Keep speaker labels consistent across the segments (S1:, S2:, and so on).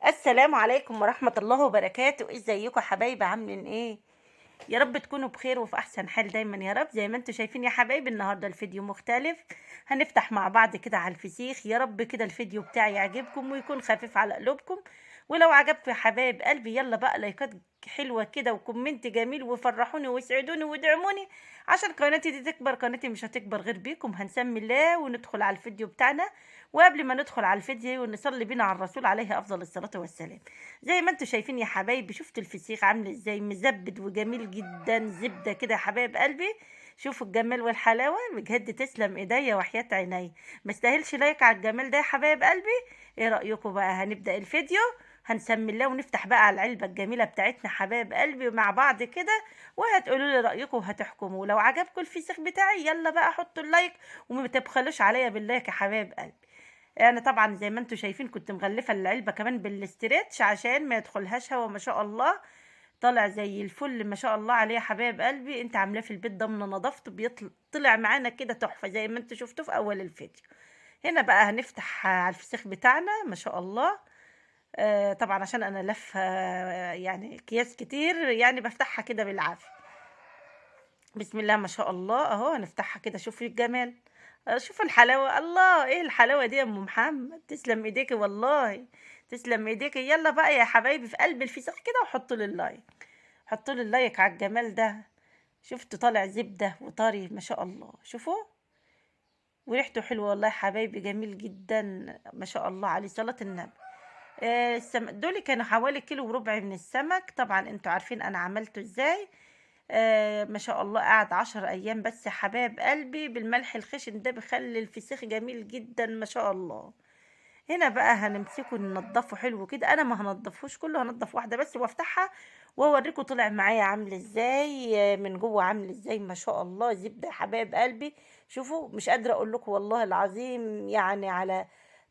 S1: السلام عليكم ورحمة الله وبركاته. ازيكم يا حبايبي؟ عاملين ايه؟ يا رب تكونوا بخير وفي احسن حال دايما يا رب. زي ما انتم شايفين يا حبايبي، النهارده الفيديو مختلف. هنفتح مع بعض كده على الفسيخ. يا رب كده الفيديو بتاعي يعجبكم ويكون خفيف على قلوبكم. ولو عجبكم يا حبايب قلبي، يلا بقى لايكات حلوة كده وكومنت جميل وفرحوني واسعدوني وادعموني عشان قناتي دي تكبر. قناتي مش هتكبر غير بيكم. هنسمي الله وندخل على الفيديو بتاعنا. وقبل ما ندخل على الفيديو نصلي بينا على الرسول عليه افضل الصلاة والسلام. زي ما انتم شايفين يا حبايبي، شفت الفسيخ عامل ازاي؟ مزبد وجميل جدا، زبده كده يا حبايب قلبي. شوفوا الجمال والحلاوه، بجد تسلم ايديا وحياة عيني. ما استاهلش لايك على الجمال ده يا حبايب قلبي؟ ايه رايكم بقى؟ هنبدا الفيديو. هنسمي الله ونفتح بقى على العلبه الجميله بتاعتنا حبايب قلبي مع بعض كده. وهتقولوا لي رايكم وهتحكموا. لو عجبكم الفسيخ بتاعي يلا بقى حطوا اللايك، وما تبخلوش عليا باللايك يا حبايب قلبي. انا طبعا زي ما انتم شايفين كنت مغلفه العلبه كمان بالاسترتش عشان ما يدخلهاش هوا. ما شاء الله طالع زي الفل، ما شاء الله عليه يا حبايب قلبي. انت عاملاه في البيت ضمن نظافته، طلع معانا كده تحفه زي ما انتم شفتوا في اول الفيديو. هنا بقى هنفتح على الفسيخ بتاعنا ما شاء الله. طبعا عشان انا لفه يعني اكياس كتير، يعني بفتحها كده بالعافيه. بسم الله ما شاء الله. اهو هنفتحها كده، شوفي الجمال. شوف الحلاوة، الله ايه الحلاوة دي يا ام محمد؟ تسلم ايديكي والله. تسلم ايديكي. يلا بقى يا حبايبي في قلب الفسيخ كده وحطوا لي اللايك. حطوا لي اللايك على الجمال ده. شفتوا طالع زبدة وطري ما شاء الله. شوفوا وريحته حلوة والله يا حبايبي، جميل جدا. ما شاء الله عليه صلاة النبي. دول كانوا حوالي كيلو وربع من السمك. طبعا انتوا عارفين انا عملته ازاي. ما شاء الله قعد 10 ايام بس يا حبايب قلبي بالملح الخشن ده بيخلي الفسيخ جميل جدا ما شاء الله. هنا بقى هنمسكه ننضفه حلو كده. انا ما هنضفوش كله، هنضف واحده بس وافتحها واوريكم طلع معايا عامل ازاي. من جوه عامل ازاي ما شاء الله. زبده يا حبايب قلبي. شوفوا مش قادره اقول لكم والله العظيم، يعني على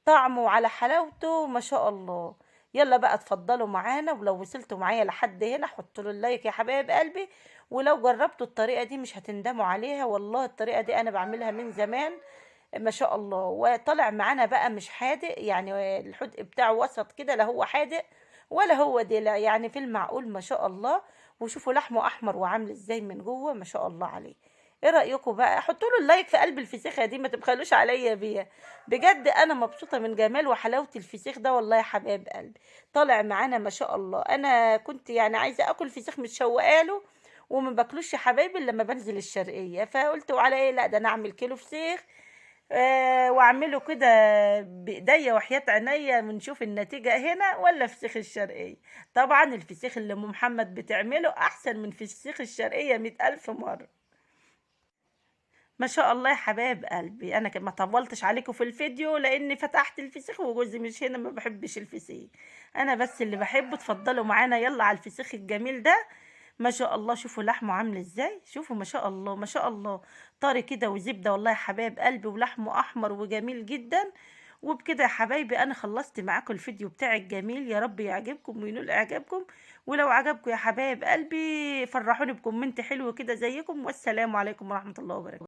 S1: طعمه وعلى حلاوته ما شاء الله. يلا بقى اتفضلوا معانا. ولو وصلتوا معايا لحد هنا حطوا له اللايك يا حبايب قلبي. ولو جربتوا الطريقه دي مش هتندموا عليها والله. الطريقه دي انا بعملها من زمان ما شاء الله. وطلع معانا بقى مش حادق، يعني الحدق بتاعه وسط كده، لا هو حادق ولا هو دلع، يعني في المعقول ما شاء الله. وشوفوا لحمه احمر وعامل ازاي من جوه ما شاء الله عليه. ايه رايكم بقى؟ حطوا له اللايك في قلب الفسيخه دي، ما تبخلوش عليا بيها. بجد انا مبسوطه من جمال وحلاوه الفسيخ ده والله يا حبايب قلبي. طالع معانا ما شاء الله. انا كنت يعني عايزه اكل فسيخ متشوقه له، وما باكلوش يا حبايبي الا لما بنزل الشرقيه. فقلت وعلى ايه، لا ده انا اعمل كيلو فسيخ. واعمله كده بايديا وحياة عينيا ونشوف النتيجة هنا ولا فسيخ الشرقية. طبعا الفسيخ اللي ام محمد بتعمله احسن من فسيخ الشرقية 100,000 مرة. ما شاء الله يا حبايب قلبي. انا ما طولتش عليكم في الفيديو لاني فتحت الفسيخ وجوزي مش هنا، ما بحبش الفسيخ. انا بس اللي بحبه. اتفضلوا معانا يلا على الفسيخ الجميل ده. ما شاء الله شوفوا لحمه عامل ازاي. شوفوا ما شاء الله ما شاء الله. طري كده وزبده والله يا حبايب قلبي، ولحمه احمر وجميل جدا. وبكده يا حبايبي انا خلصت معاكم الفيديو بتاعي الجميل. يا رب يعجبكم وينول اعجابكم. ولو عجبكم يا حبايب قلبي فرحوني بكومنت حلو كده زيكم. والسلام عليكم ورحمة الله وبركاته.